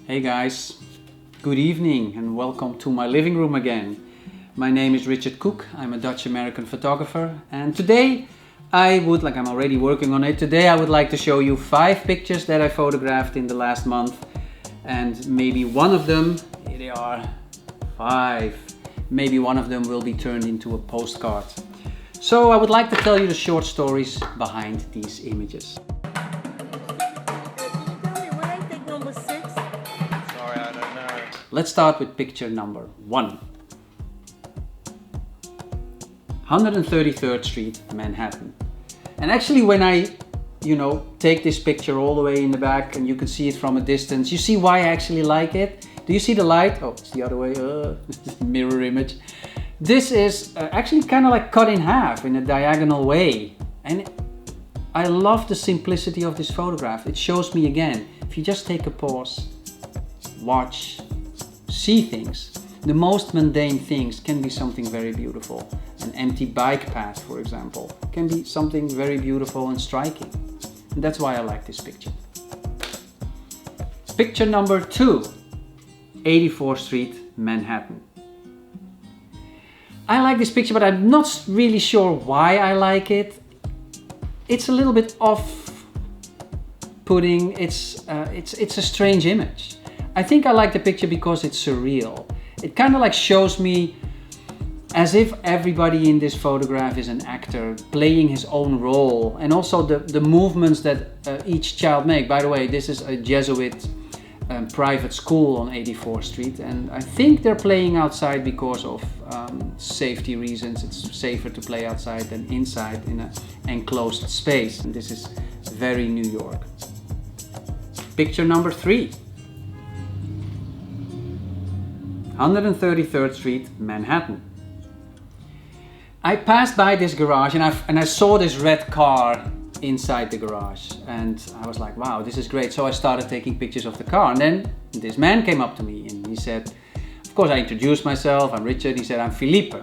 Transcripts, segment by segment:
Hey guys, good evening and welcome to my living room again. My name is Richard Cook, I'm a Dutch-American photographer, and today I'm already working on it, today I would like to show you 5 pictures that I photographed in the last month, and maybe one of them, here they are, 5, maybe one of them will be turned into a postcard. So I would like to tell you the short stories behind these images. Let's start with picture number 1. 133rd Street, Manhattan. And actually when I, take this picture all the way in the back and you can see it from a distance, you see why I actually like it? Do you see the light? Oh, it's the other way, mirror image. This is actually kind of like cut in half in a diagonal way. And I love the simplicity of this photograph. It shows me again, if you just take a pause, watch, see things. The most mundane things can be something very beautiful. An empty bike path, for example, can be something very beautiful and striking. And that's why I like this picture. Picture number 2, 84th Street, Manhattan. I like this picture, but I'm not really sure why I like it. It's a little bit off-putting. It's a strange image. I think I like the picture because it's surreal. It kind of like shows me as if everybody in this photograph is an actor playing his own role, and also the movements that each child make. By the way, this is a Jesuit private school on 84th Street, and I think they're playing outside because of safety reasons. It's safer to play outside than inside in an enclosed space, and this is very New York. Picture number 3. 133rd Street, Manhattan. I passed by this garage and I saw this red car inside the garage, and I was like, wow, this is great. So I started taking pictures of the car, and then this man came up to me and he said, of course I introduced myself, I'm Richard. He said, I'm Felipe.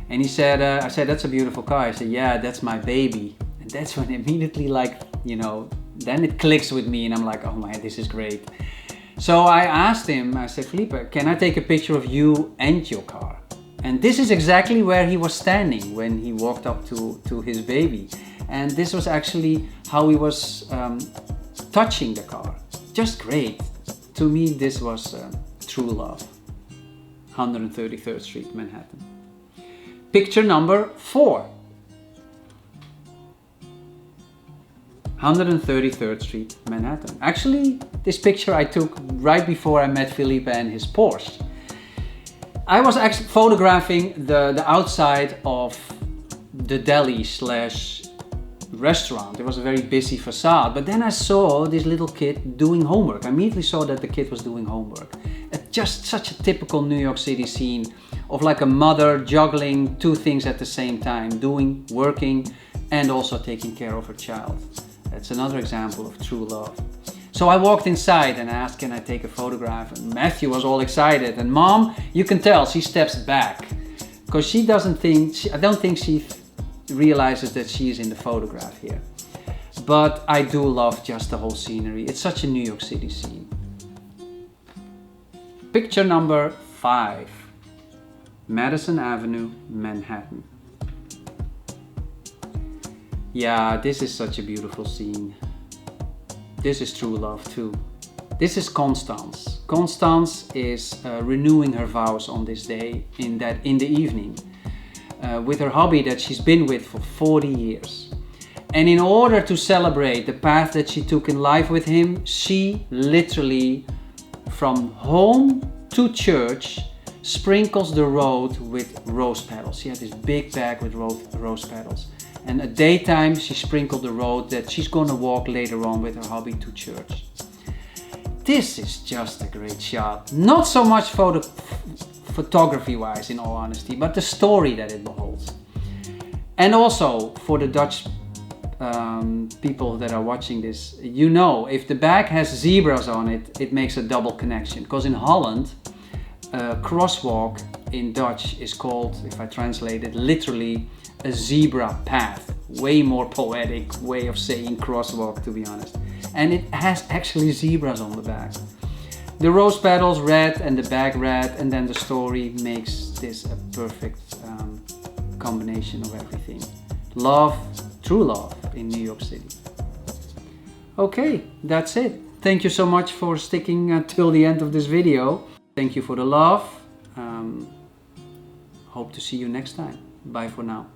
And he said, I said, that's a beautiful car. I said, yeah, that's my baby. And that's when immediately then it clicks with me and I'm like, oh man, this is great. So I asked him, I said, Felipe, can I take a picture of you and your car? And this is exactly where he was standing when he walked up to his baby. And this was actually how he was touching the car. Just great. To me, this was true love. 133rd Street, Manhattan. Picture number 4. 133rd Street, Manhattan. Actually, this picture I took right before I met Felipe and his Porsche. I was actually photographing the outside of the deli / restaurant. It was a very busy facade, but then I saw this little kid doing homework. I immediately saw that the kid was doing homework. Just such a typical New York City scene of like a mother juggling 2 things at the same time, working, and also taking care of her child. That's another example of true love. So I walked inside and asked, can I take a photograph? And Matthew was all excited. And Mom, you can tell, she steps back because I don't think she realizes that she is in the photograph here. But I do love just the whole scenery. It's such a New York City scene. Picture number 5. Madison Avenue, Manhattan. Yeah, this is such a beautiful scene. This is true love too. This is Constance. Constance is renewing her vows on this day in the evening with her hubby that she's been with for 40 years. And in order to celebrate the path that she took in life with him, she literally, from home to church, sprinkles the road with rose petals. She had this big bag with rose petals. And at daytime, she sprinkled the road that she's going to walk later on with her hubby to church. This is just a great shot. Not so much photography-wise, in all honesty, but the story that it beholds. And also, for the Dutch people that are watching this, if the bag has zebras on it, it makes a double connection. Because in Holland, crosswalk in Dutch is called, if I translate it, literally a zebra path. Way more poetic way of saying crosswalk, to be honest. And it has actually zebras on the back. The rose petals red and the bag red, and then the story makes this a perfect combination of everything. Love, true love in New York City. Okay, that's it. Thank you so much for sticking until the end of this video. Thank you for the love. Hope to see you next time. Bye for now.